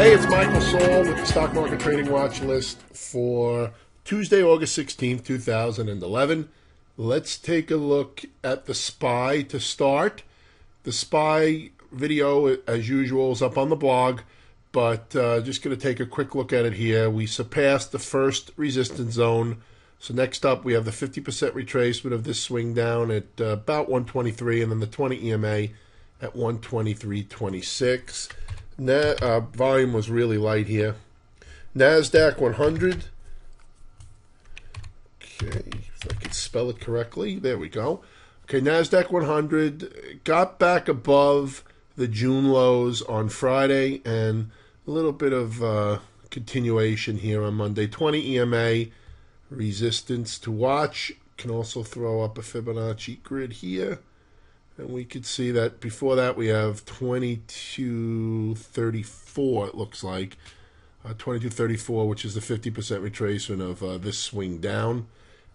Hey, it's Michael Saul with the Stock Market Trading Watch List for Tuesday, August 16th, 2011. Let's take a look at the SPY to start. The SPY video, as usual, is up on the blog, but just going to take a quick look at it here. We surpassed the first resistance zone. So next up, we have the 50% retracement of this swing down at about 123, and then the 20 EMA at 123.26. Volume was really light here. NASDAQ 100. Okay, if I can spell it correctly. There we go. Okay, NASDAQ 100 got back above the June lows on Friday, and a little bit of continuation here on Monday. 20 EMA, resistance to watch. Can also throw up a Fibonacci grid here. And we could see that before that we have 2234, it looks like. 2234, which is the 50% retracement of this swing down.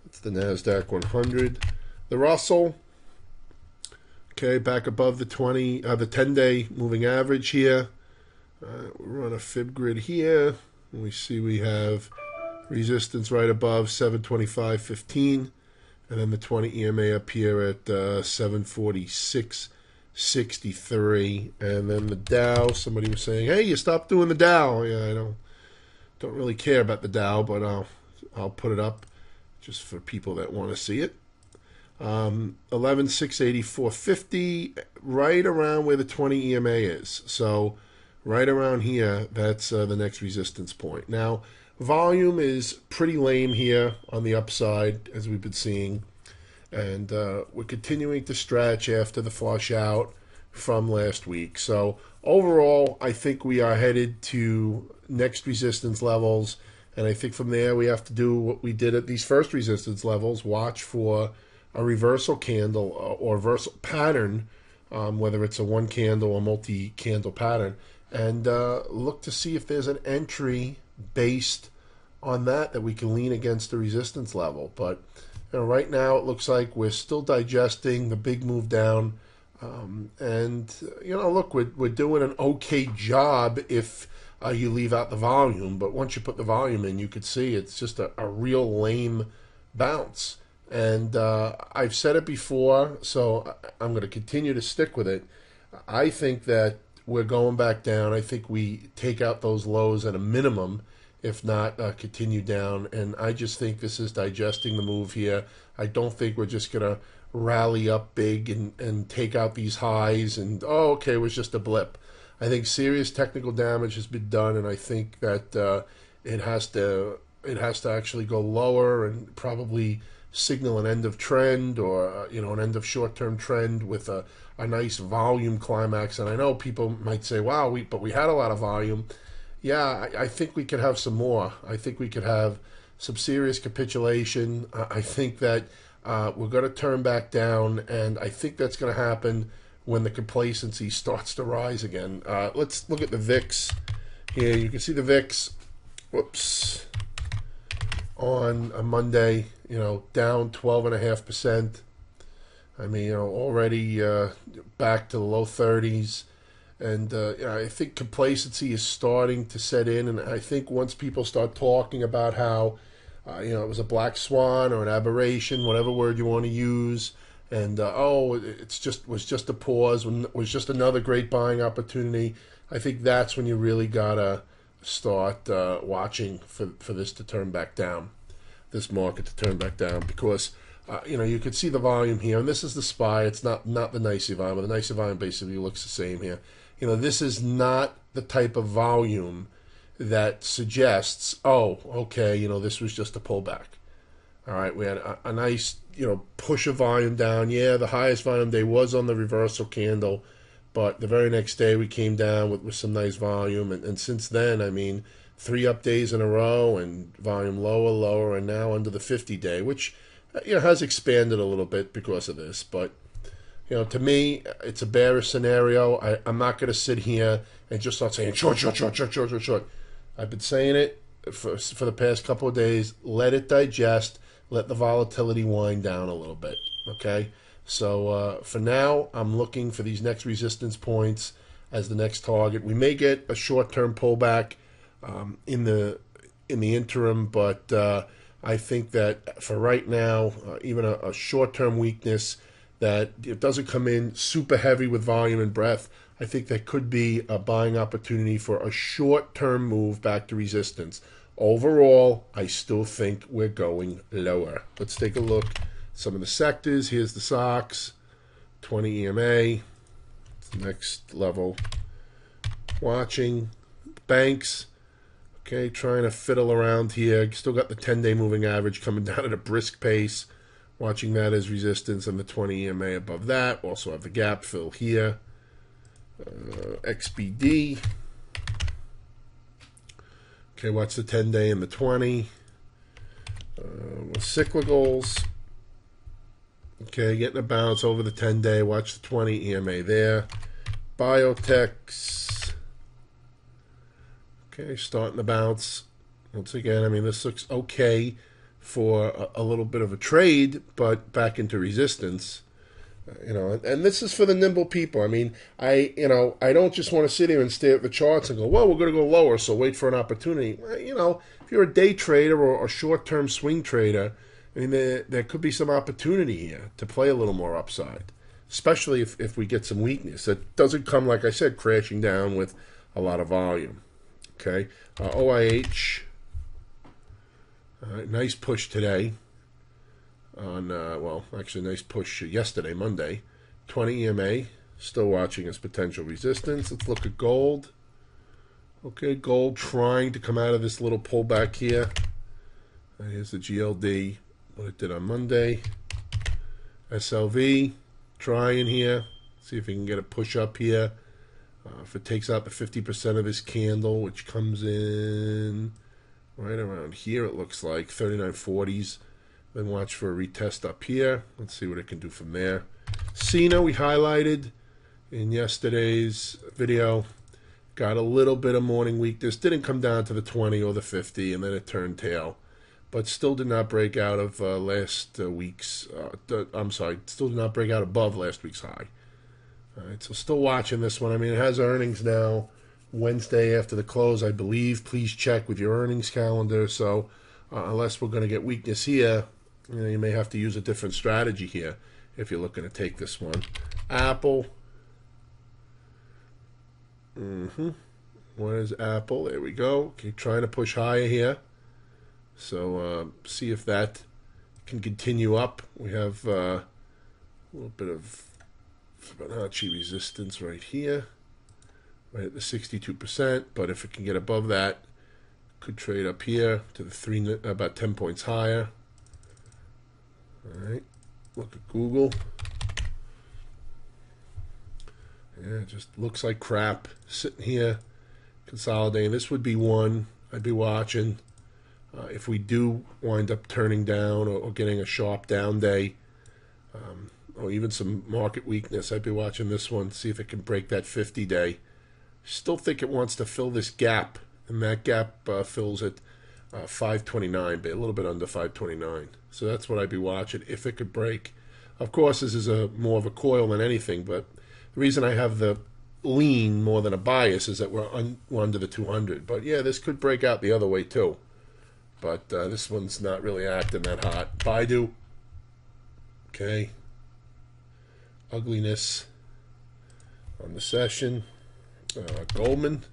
That's the NASDAQ 100. The Russell, okay, back above the 10-day moving average here. We're on a fib grid here. And we see we have resistance right above 725.15. And then the 20 EMA up here at 746.63. And then the Dow, somebody was saying, hey, you stopped doing the Dow. Yeah, I don't really care about the Dow, but I'll put it up just for people that want to see it. 11,684.50, right around where the 20 EMA is. So right around here, that's the next resistance point. Now, volume is pretty lame here on the upside, as we've been seeing. And we're continuing to stretch after the flush out from last week. So overall, I think we are headed to next resistance levels. And I think from there, we have to do what we did at these first resistance levels, watch for a reversal candle or reversal pattern, whether it's a one candle or multi-candle pattern, and look to see if there's an entry based on that we can lean against the resistance level. But right now it looks like we're still digesting the big move down, and look, we're doing an okay job if you leave out the volume. But once you put the volume in, you could see it's just a real lame bounce. And I've said it before, so I'm going to continue to stick with it. I think that we're going back down. I think we take out those lows at a minimum, if not continue down. And I just think this is digesting the move here. I don't think we're just going to rally up big and take out these highs and, oh, okay, it was just a blip. I think serious technical damage has been done, and I think that it has to actually go lower and probably signal an end of trend, or an end of short-term trend with a nice volume climax. And I know people might say, wow, but we had a lot of volume. Yeah, I think we could have some more. I think we could have some serious capitulation. I think that we're going to turn back down, and I think that's going to happen when the complacency starts to rise again. Let's look at the VIX here. You can see the VIX, whoops, on a Monday, down 12.5%. I mean, already back to the low 30s. And I think complacency is starting to set in. And I think once people start talking about how, it was a black swan or an aberration, whatever word you want to use, and, was just a pause, was just another great buying opportunity, I think that's when you really got to start watching for this to turn back down, this market to turn back down, because you could see the volume here, and this is the SPY. It's not the NYSE volume. The NYSE volume basically looks the same here. This is not the type of volume that suggests, oh, okay, this was just a pullback. All right, we had a nice, push of volume down. Yeah, the highest volume day was on the reversal candle, but the very next day we came down with some nice volume, and since then, I mean, 3 up days in a row, and volume lower, and now under the 50-day, which has expanded a little bit because of this. But to me, it's a bearish scenario. I'm not going to sit here and just start saying short. I've been saying it for the past couple of days. Let it digest. Let the volatility wind down a little bit. Okay. So for now, I'm looking for these next resistance points. as the next target. We may get a short-term pullback in the interim, but I think that for right now, even a short-term weakness that it doesn't come in super heavy with volume and breadth, I think that could be a buying opportunity for a short-term move back to resistance. Overall, I still think we're going lower. Let's take a look at some of the sectors. Here's the SOX, 20 EMA, next level. Watching banks, okay, trying to fiddle around here. Still got the 10-day moving average coming down at a brisk pace. Watching that as resistance and the 20 EMA above that. Also have the gap fill here. XBD. Okay, watch the 10-day and the 20. Cyclicals. Okay, getting a bounce over the 10-day. Watch the 20 EMA there. Biotechs. Okay, starting to bounce. Once again, I mean, this looks okay for a little bit of a trade, but back into resistance. And this is for the nimble people. I mean, I don't just want to sit here and stare at the charts and go, well, we're going to go lower, so wait for an opportunity. Well, if you're a day trader or a short-term swing trader, I mean, there could be some opportunity here to play a little more upside, especially if we get some weakness. It doesn't come, like I said, crashing down with a lot of volume. Okay, OIH, nice push today. Actually, nice push yesterday, Monday. 20 EMA, still watching as potential resistance. Let's look at gold. Okay, gold trying to come out of this little pullback here. Here's the GLD, what it did on Monday. SLV, trying here. See if we can get a push up here. If it takes out the 50% of this candle, which comes in right around here, it looks like 39.40s. Then watch for a retest up here. Let's see what it can do from there. Cena we highlighted in yesterday's video. Got a little bit of morning weakness. Didn't come down to the 20 or the 50, and then it turned tail. But still did not break out of last week's... still did not break out above last week's high. All right, so still watching this one. I mean, it has earnings now Wednesday after the close, I believe. Please check with your earnings calendar. So unless we're going to get weakness here, you may have to use a different strategy here if you're looking to take this one. Apple. Where's Apple? There we go. Keep trying to push higher here. So see if that can continue up. We have a little bit of Fibonacci resistance right here, right at the 62%. But if it can get above that, could trade up here to the about 10 points higher. All right, look at Google. Yeah, it just looks like crap sitting here, consolidating. This would be one I'd be watching. If we do wind up turning down or getting a sharp down day, or even some market weakness, I'd be watching this one, see if it can break that 50-day. Still think it wants to fill this gap, and that gap fills at 529, but a little bit under 529. So that's what I'd be watching if it could break. Of course, this is more of a coil than anything, but the reason I have the lean more than a bias is that we're under the 200. But yeah, this could break out the other way too. But this one's not really acting that hot. Baidu. Okay. Ugliness on the session. Goldman.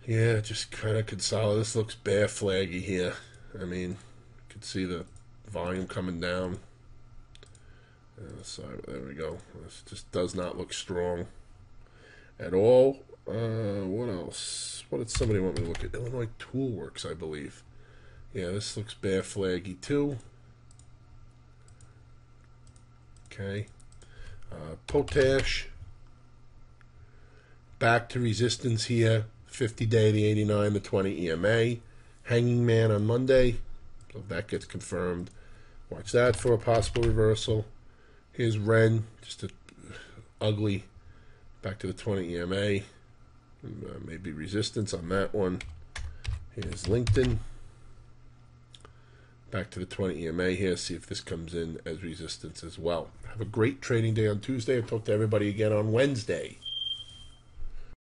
Yeah, just kind of consolidate. This looks bear flaggy here. I mean, you can see the volume coming down. So there we go. This just does not look strong at all. What else? What did somebody want me to look at? Illinois Toolworks, I believe. Yeah, this looks bear flaggy too. Okay. Potash. Back to resistance here. 50-day, the 89, the 20 EMA. Hanging Man on Monday. So if that gets confirmed, watch that for a possible reversal. Here's Ren, just a ugly. Back to the 20 EMA. Maybe resistance on that one. Here's LinkedIn. back to the 20 EMA here, see if this comes in as resistance as well. Have a great trading day on Tuesday. I'll talk to everybody again on Wednesday.